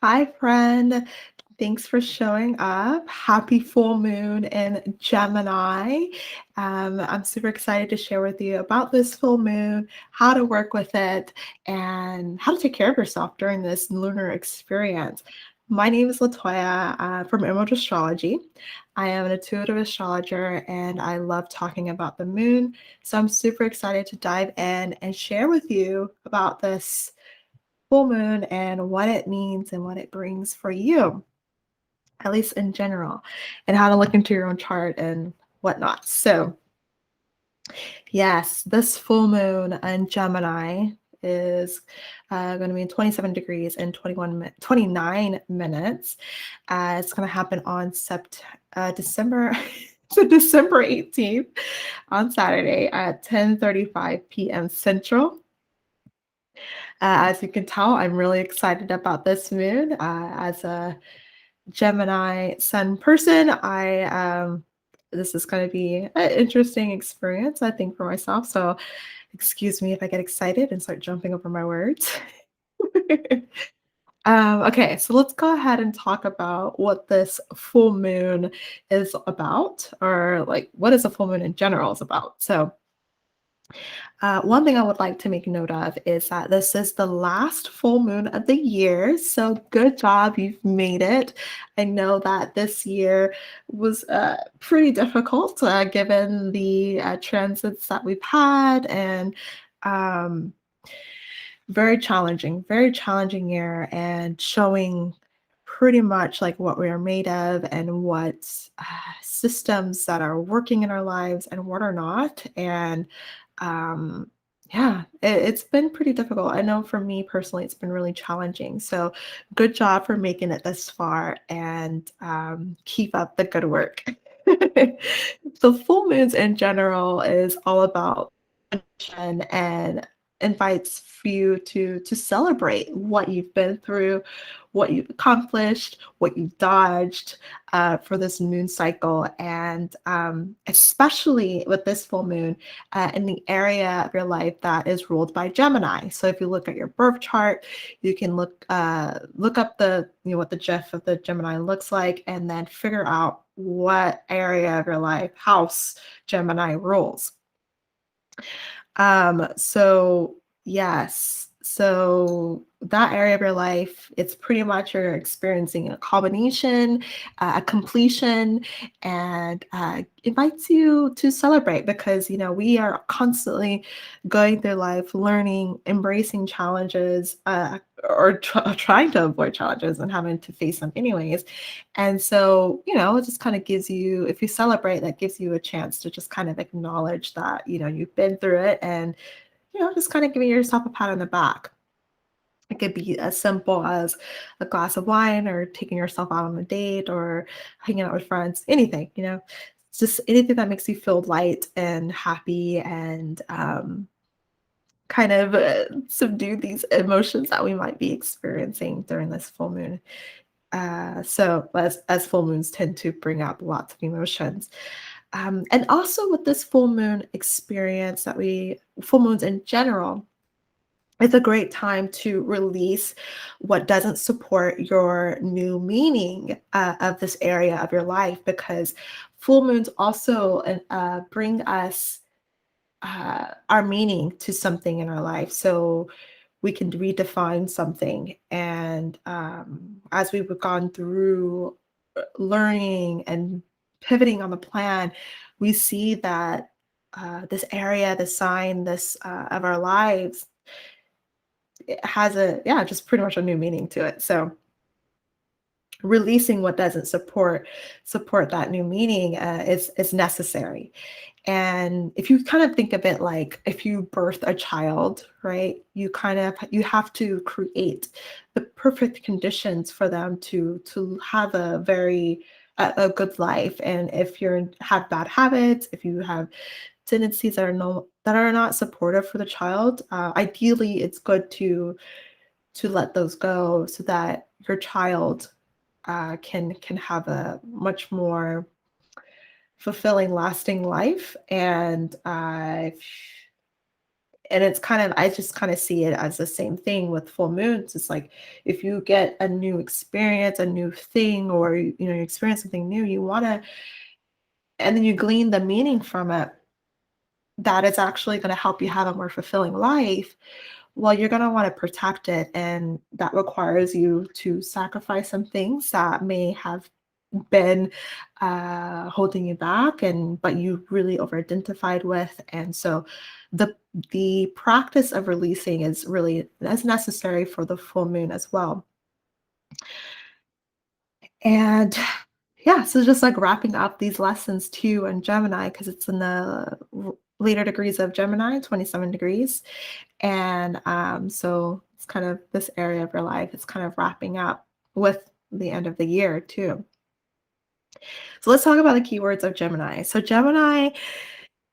Hi, friend. Thanks for showing up. Happy full moon in Gemini. I'm super excited to share with you about this full moon, how to work with it, and how to take care of yourself during this lunar experience. My name is Latoya from Emerald Astrology. I am an intuitive astrologer and I love talking about the moon. So I'm super excited to dive in and share with you about this full moon and what it means and what it brings for you, at least in general, and how to look into your own chart and whatnot. So, yes, this full moon in Gemini is going to be 27 degrees and 29 minutes. It's going to happen on December. So December 18th on Saturday at 10:35 p.m. Central. As you can tell, I'm really excited about this moon. As a Gemini Sun person, I this is going to be an interesting experience, I think, for myself. So, excuse me if I get excited and start jumping over my words. Okay, so let's go ahead and talk about what this full moon is about, or like what is a full moon in general is about. So, one thing I would like to make note of is that this is the last full moon of the year. So, good job, you've made it. I know that this year was pretty difficult given the transits that we've had and um, very challenging year and showing pretty much like what we are made of and what systems that are working in our lives and what are not. And yeah, it's been pretty difficult. I know for me personally, it's been really challenging. So good job for making it this far and keep up the good work. So full moons in general is all about and invites you to celebrate what you've been through, what you've accomplished, what you've dodged for this moon cycle, and especially with this full moon in the area of your life that is ruled by Gemini. So if you look at your birth chart, you can look up the what the GIF of the Gemini looks like, and then figure out what area of your life house Gemini rules. So yes, so that area of your life, it's pretty much you're experiencing a combination, a completion, and invites you to celebrate because we are constantly going through life, learning, embracing challenges, or trying to avoid challenges and having to face them anyways. And so, it just kind of gives you, if you celebrate, that gives you a chance to just kind of acknowledge that, you've been through it and, just kind of giving yourself a pat on the back. It could be as simple as a glass of wine or taking yourself out on a date or hanging out with friends, anything, It's just anything that makes you feel light and happy and kind of subdue these emotions that we might be experiencing during this full moon. So as full moons tend to bring up lots of emotions. And also with this full moon experience full moons in general, it's a great time to release what doesn't support your new meaning of this area of your life because full moons also bring us our meaning to something in our life. So we can redefine something. And as we've gone through learning and pivoting on the plan, we see that this area, this sign, this of our lives, it has just pretty much a new meaning to it. So releasing what doesn't support that new meaning is necessary. And if you kind of think of it like if you birth a child, right, you have to create the perfect conditions for them to have a good life. And if you have bad habits, if you have tendencies that are not supportive for the child, ideally it's good to let those go so that your child can have a much more fulfilling, lasting life. And And it's kind of, I just kind of see it as the same thing with full moons. It's like if you get a new experience, a new thing, or you experience something new, you want to, and then you glean the meaning from it that is actually going to help you have a more fulfilling life. Well, you're going to want to protect it, and that requires you to sacrifice some things that may have been holding you back, and but you really over identified with. And so the the practice of releasing is really as necessary for the full moon as well. And yeah, so just like wrapping up these lessons too in Gemini, because it's in the later degrees of Gemini, 27 degrees. And so it's kind of this area of your life, it's kind of wrapping up with the end of the year too. So let's talk about the keywords of Gemini. So Gemini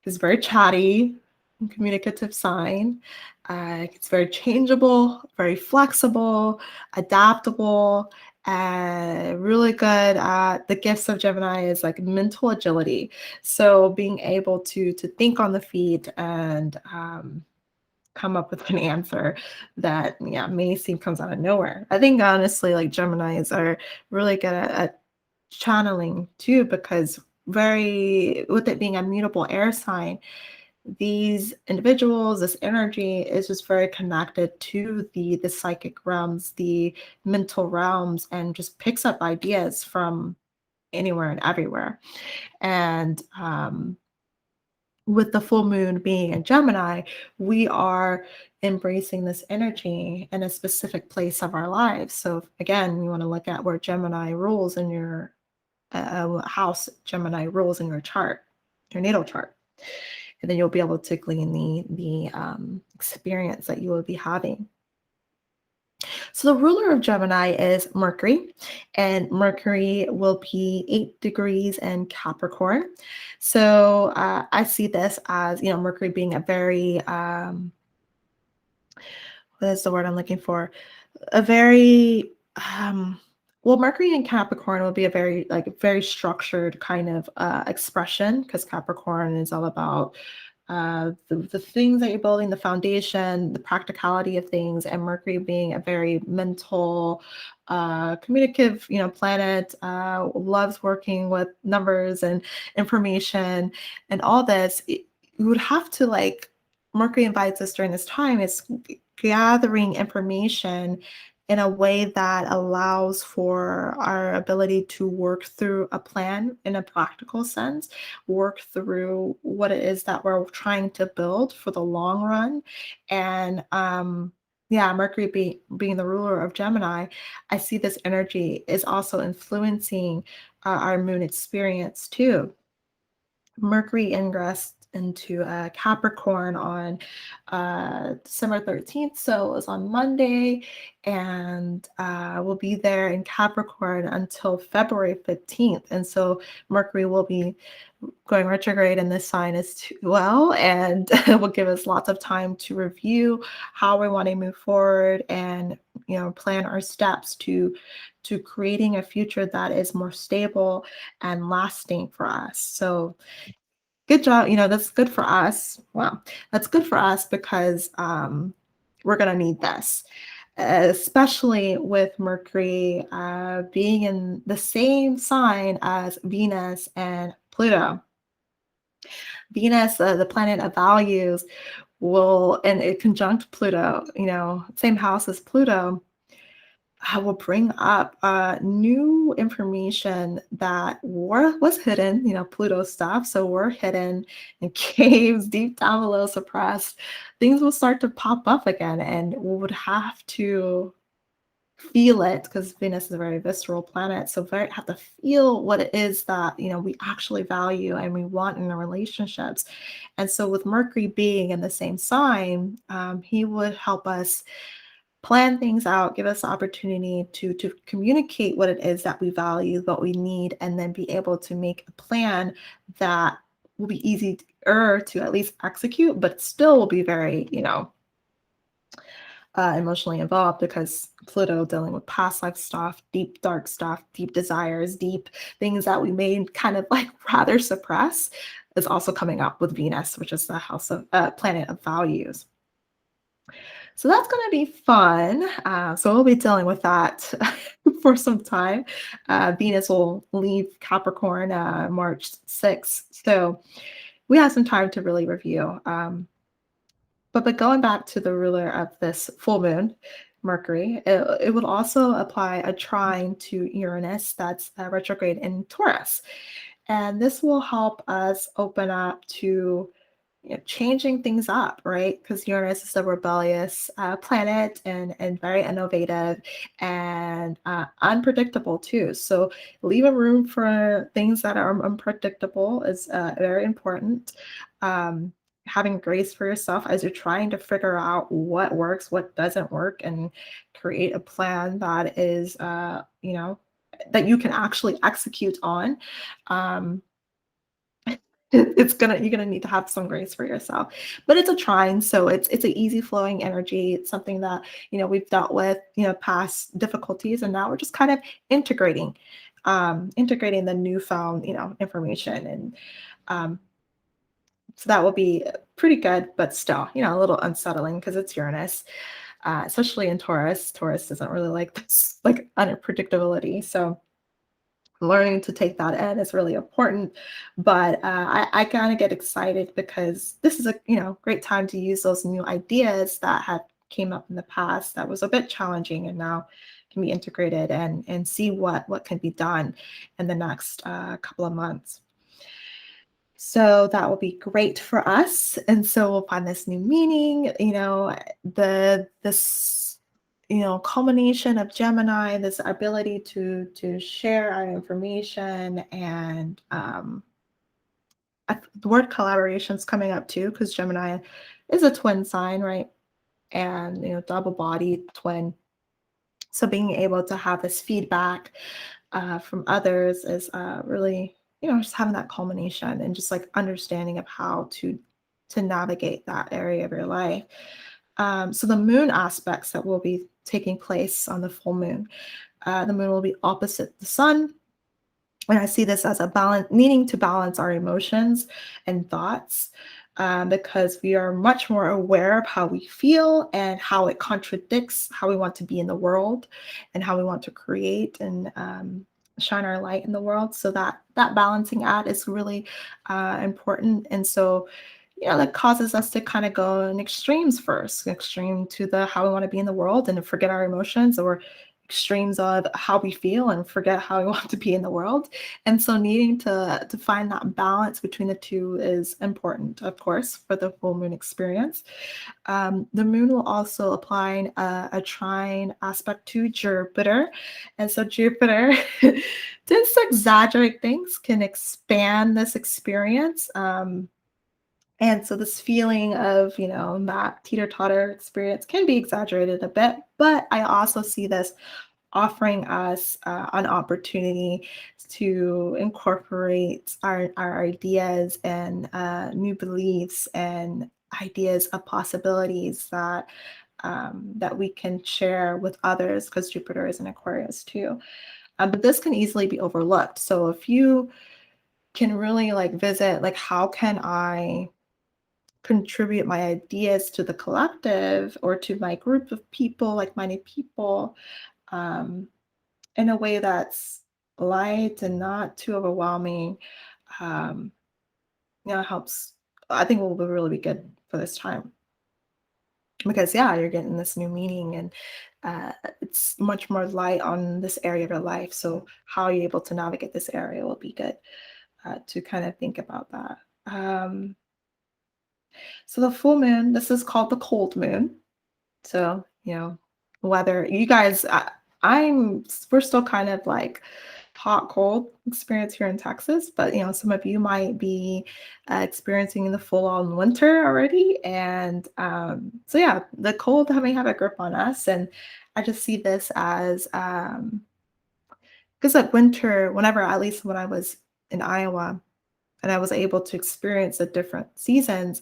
is very chatty, communicative sign. It's very changeable, very flexible, adaptable, really good at the gifts of Gemini is like mental agility. So being able to think on the feet and come up with an answer that may seem comes out of nowhere. I think honestly, like Geminis are really good at channeling too, because very with it being a mutable air sign, these individuals, this energy is just very connected to the psychic realms, the mental realms, and just picks up ideas from anywhere and everywhere. And with the full moon being in Gemini, we are embracing this energy in a specific place of our lives. So again, you want to look at where Gemini rules in your house Gemini rules in your chart, your natal chart, and then you'll be able to glean the experience that you will be having. So the ruler of Gemini is Mercury, and Mercury will be 8 degrees in Capricorn. So I see this as Mercury being a very what is the word I'm looking for? A very well, Mercury in Capricorn will be a very very structured kind of expression, because Capricorn is all about the things that you're building, the foundation, the practicality of things, and Mercury being a very mental, communicative, planet, loves working with numbers and information and all this. You would have to Mercury invites us during this time is gathering information in a way that allows for our ability to work through a plan in a practical sense, work through what it is that we're trying to build for the long run. And yeah, Mercury being the ruler of Gemini, I see this energy is also influencing our moon experience too. Mercury ingressed into Capricorn on December 13th. So it was on Monday, and we'll be there in Capricorn until February 15th. And so Mercury will be going retrograde in this sign as well, and will give us lots of time to review how we want to move forward and plan our steps to creating a future that is more stable and lasting for us. So good job. That's good for us. Wow. That's good for us because we're going to need this, especially with Mercury being in the same sign as Venus and Pluto. Venus, the planet of values, will, and it conjunct Pluto, same house as Pluto, I will bring up new information that was hidden, Pluto stuff. So we're hidden in caves deep down below, suppressed. Things will start to pop up again, and we would have to feel it, because Venus is a very visceral planet. So very have to feel what it is that we actually value and we want in our relationships. And so with Mercury being in the same sign, he would help us plan things out, give us the opportunity to communicate what it is that we value, what we need, and then be able to make a plan that will be easier to at least execute, but still will be very, emotionally involved, because Pluto dealing with past life stuff, deep dark stuff, deep desires, deep things that we may kind of rather suppress, is also coming up with Venus, which is the house of planet of values. So that's going to be fun. So we'll be dealing with that for some time. Venus will leave Capricorn March 6th. So we have some time to really review. But going back to the ruler of this full moon, Mercury, it would also apply a trine to Uranus that's retrograde in Taurus. And this will help us open up to changing things up, right? Because Uranus is a rebellious planet and very innovative and unpredictable too. So leaving room for things that are unpredictable is very important. Um, Having grace for yourself as you're trying to figure out what works, what doesn't work, and create a plan that is, that you can actually execute on. Um, it's gonna you're gonna need to have some grace for yourself. But it's a trine, so it's an easy flowing energy. It's something that, we've dealt with, past difficulties, and now we're just kind of integrating, integrating the newfound, information. And um, so that will be pretty good, but still, a little unsettling because it's Uranus, especially in Taurus. Taurus doesn't really like this like unpredictability. So learning to take that in is really important. But I kind of get excited because this is a great time to use those new ideas that have came up in the past that was a bit challenging and now can be integrated and see what can be done in the next couple of months. So that will be great for us. And so we'll find this new meaning, this culmination of Gemini, this ability to share our information and the word collaboration is coming up too, because Gemini is a twin sign, right? And double body twin. So being able to have this feedback from others is really, just having that culmination and just like understanding of how to navigate that area of your life. So the moon aspects that will be taking place on the full moon. The moon will be opposite the sun, and I see this as a balance, needing to balance our emotions and thoughts, because we are much more aware of how we feel and how it contradicts how we want to be in the world and how we want to create and shine our light in the world. So that balancing act is really important. And so, that causes us to kind of go in extremes first, extreme to the how we want to be in the world and to forget our emotions, or extremes of how we feel and forget how we want to be in the world. And so needing to find that balance between the two is important, of course, for the full moon experience. The moon will also apply a trine aspect to Jupiter. And so Jupiter tends to exaggerate things, can expand this experience. And so this feeling of, that teeter-totter experience can be exaggerated a bit, but I also see this offering us an opportunity to incorporate our ideas and new beliefs and ideas of possibilities that we can share with others, because Jupiter is in Aquarius too. But this can easily be overlooked. So if you can really like visit, like, how can I contribute my ideas to the collective or to my group of people, like-minded people, um, in a way that's light and not too overwhelming, um, helps. I think will really be good for this time because, yeah, you're getting this new meaning and it's much more light on this area of your life. So how are you able to navigate this area will be good to kind of think about that. So the full moon, this is called the cold moon. So, whether you guys, we're still kind of like hot, cold experience here in Texas, but some of you might be experiencing the full on winter already. And so, yeah, the cold may have a grip on us. And I just see this as, because like winter, whenever, at least when I was in Iowa, and I was able to experience the different seasons,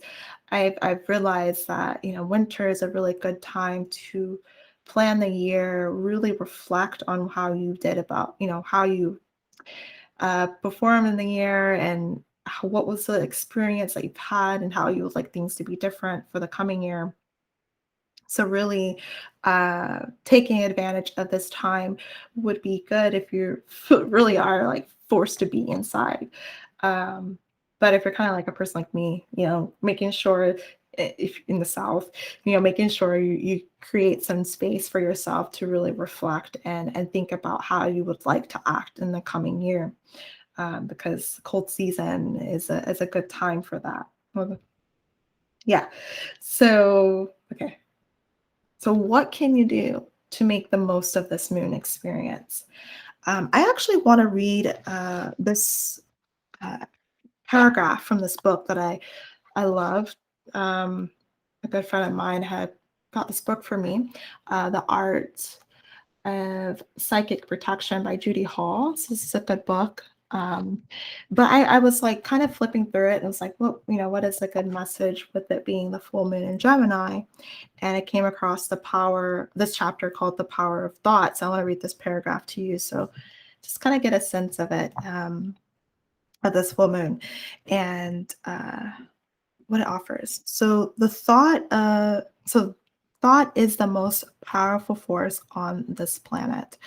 I've realized that winter is a really good time to plan the year, really reflect on how you did about how you performed in the year and what was the experience that you've had and how you would like things to be different for the coming year. So really, taking advantage of this time would be good if you really are like forced to be inside. Um, but if you're kind of like a person like me, making sure if in the South, making sure you create some space for yourself to really reflect and think about how you would like to act in the coming year, because cold season is a good time for that. Well, yeah. So okay. So, what can you do to make the most of this moon experience? I actually want to read this uh, paragraph from this book that I love. Um, a good friend of mine had got this book for me, The Art of Psychic Protection by Judy Hall. So this is a good book. But I was like kind of flipping through it and was like, what is a good message with it being the full moon in Gemini? And I came across this chapter called The Power of Thought. So I want to read this paragraph to you. So just kind of get a sense of it, of this full moon and what it offers. So thought is the most powerful force on this planet.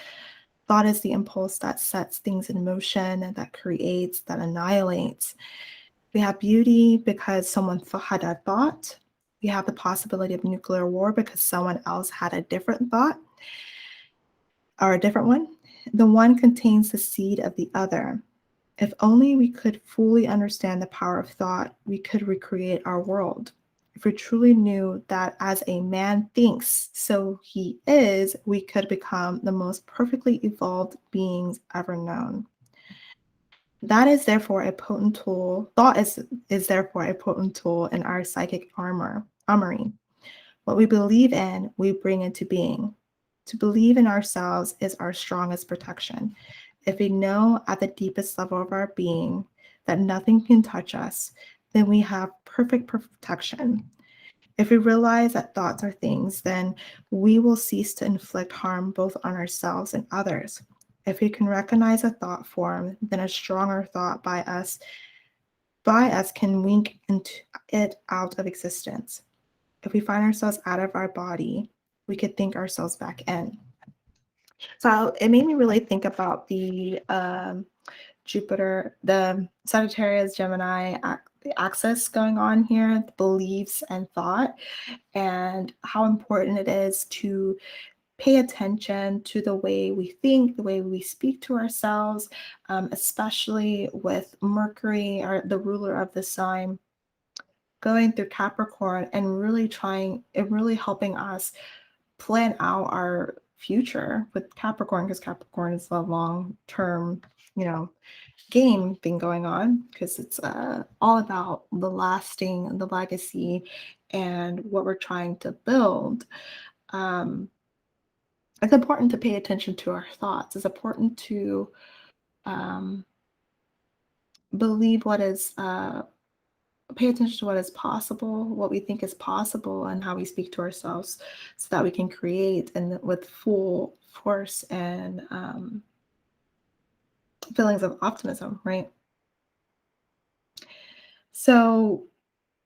Thought is the impulse that sets things in motion and that creates, that annihilates. We have beauty because someone had a thought. We have the possibility of nuclear war because someone else had a different thought or a different one. The one contains the seed of the other. If only we could fully understand the power of thought, we could recreate our world. If we truly knew that as a man thinks, so he is, we could become the most perfectly evolved beings ever known. That is therefore a potent tool. Thought is therefore a potent tool in our psychic armory. What we believe in, we bring into being. To believe in ourselves is our strongest protection. If we know at the deepest level of our being that nothing can touch us, then we have perfect protection. If we realize that thoughts are things, then we will cease to inflict harm both on ourselves and others. If we can recognize a thought form, then a stronger thought by us can wink it out of existence. If we find ourselves out of our body, we could think ourselves back in. So it made me really think about the Jupiter, the Sagittarius Gemini the axis going on here, the beliefs and thought, and how important it is to pay attention to the way we think, the way we speak to ourselves, especially with Mercury, or the ruler of the sign, going through Capricorn and really helping us plan out our future with Capricorn, because Capricorn is a long term, you know, game thing going on, because it's all about the lasting, the legacy, and what we're trying to build. Um, it's important to pay attention to our thoughts. It's important to um, believe pay attention to what is possible, what we think is possible, and how we speak to ourselves, so that we can create and with full force and feelings of optimism, right? So,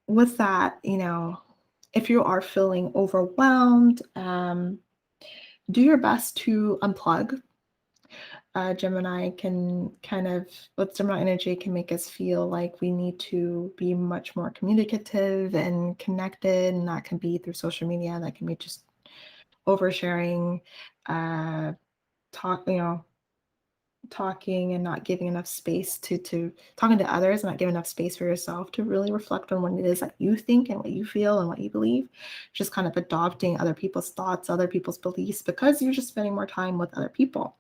with that, if you are feeling overwhelmed, do your best to unplug. Gemini can kind of, with Gemini energy, can make us feel like we need to be much more communicative and connected, and that can be through social media. That can be just oversharing, uh, talk, talking and not giving enough space to talking to others, and not giving enough space for yourself to really reflect on what it is that you think and what you feel and what you believe. Just kind of adopting other people's thoughts, other people's beliefs, because you're just spending more time with other people,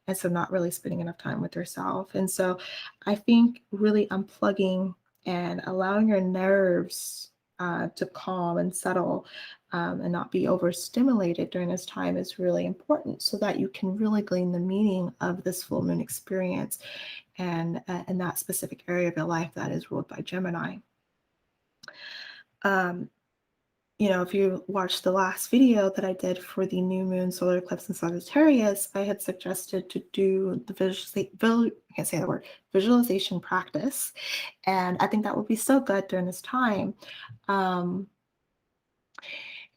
and so not really spending enough time with yourself. And so I think really unplugging and allowing your nerves to calm and settle, and not be overstimulated during this time is really important, so that you can really glean the meaning of this full moon experience, and in that specific area of your life that is ruled by Gemini. Um, if you watched the last video that I did for the new moon solar eclipse in Sagittarius, I had suggested to do the I can't say the word, visualization practice. And I think that would be so good during this time. Um,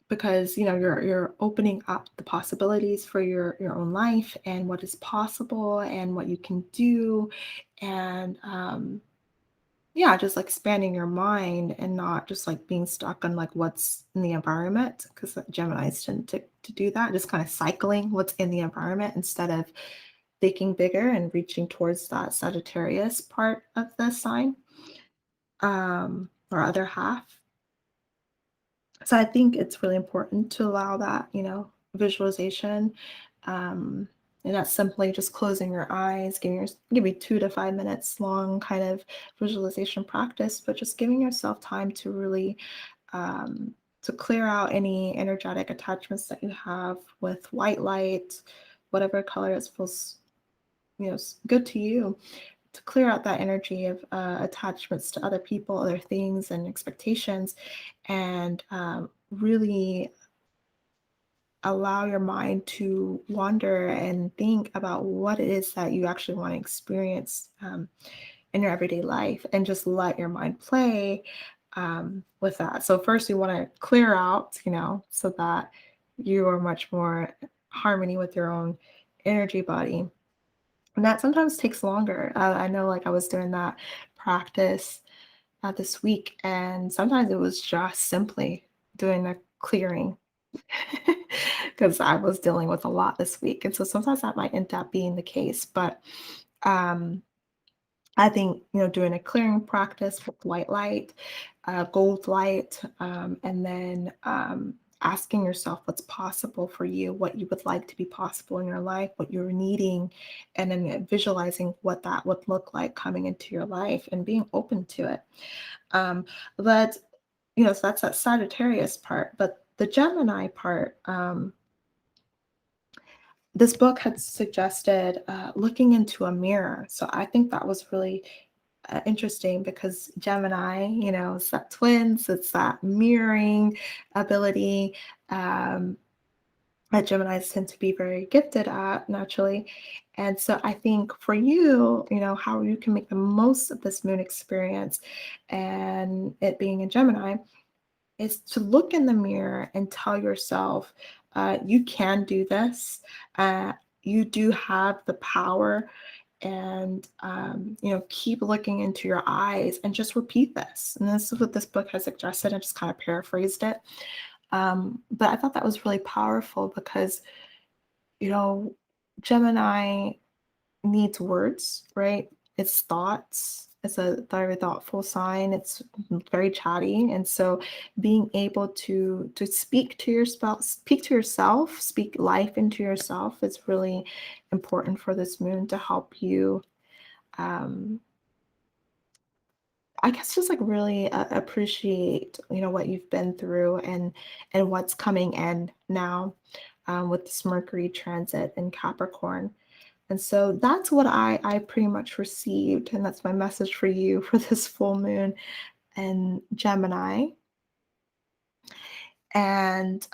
because you're opening up the possibilities for your own life and what is possible and what you can do, and yeah, just like expanding your mind and not just like being stuck on like what's in the environment, because Geminis tend to do that, just kind of cycling what's in the environment instead of thinking bigger and reaching towards that Sagittarius part of the sign, or other half. So I think it's really important to allow that, visualization. Um, and that's simply just closing your eyes, give me 2 to 5 minutes long kind of visualization practice, but just giving yourself time to really to clear out any energetic attachments that you have with white light, whatever color it feels, good to you, to clear out that energy of attachments to other people, other things, and expectations, and really allow your mind to wander and think about what it is that you actually want to experience in your everyday life, and just let your mind play with that. So, first, you want to clear out, so that you are much more harmony with your own energy body. And that sometimes takes longer. I know, like, I was doing that practice this week, and sometimes it was just simply doing a clearing because I was dealing with a lot this week. And so sometimes that might end up being the case. But um, I think, doing a clearing practice with white light, gold light, and then asking yourself what's possible for you, what you would like to be possible in your life, what you're needing, and then visualizing what that would look like coming into your life and being open to it. Um, but, so that's that Sagittarius part. But the Gemini part, this book had suggested looking into a mirror. So I think that was really interesting, because Gemini, it's that twins, it's that mirroring ability that Geminis tend to be very gifted at naturally. And so I think for you, how you can make the most of this moon experience and it being in Gemini is to look in the mirror and tell yourself, you can do this. Uh, you do have the power, and keep looking into your eyes and just repeat this. And this is what this book has suggested. I just kind of paraphrased it, but I thought that was really powerful because you know Gemini needs words, right? It's thoughts. It's a very thoughtful sign. It's very chatty, and so being able to speak to your spouse, speak to yourself, speak life into yourself is really important for this moon to help you. Um, I guess just like really appreciate what you've been through, and what's coming in now with this Mercury transit in Capricorn. And so that's what I pretty much received, and that's my message for you for this full moon and Gemini. And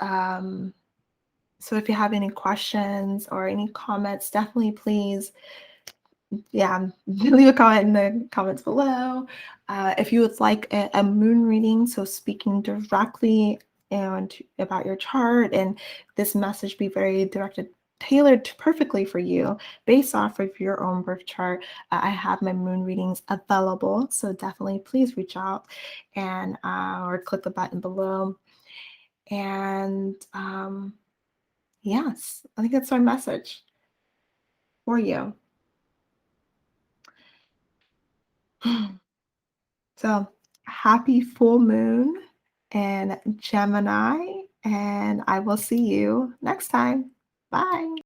so if you have any questions or any comments, definitely please, yeah, leave a comment in the comments below. If you would like a moon reading, so speaking directly and about your chart, and this message be very directed, tailored perfectly for you based off of your own birth chart, I have my moon readings available. So definitely please reach out and or click the button below. And yes, I think that's my message for you. So happy full moon and Gemini, and I will see you next time. Bye.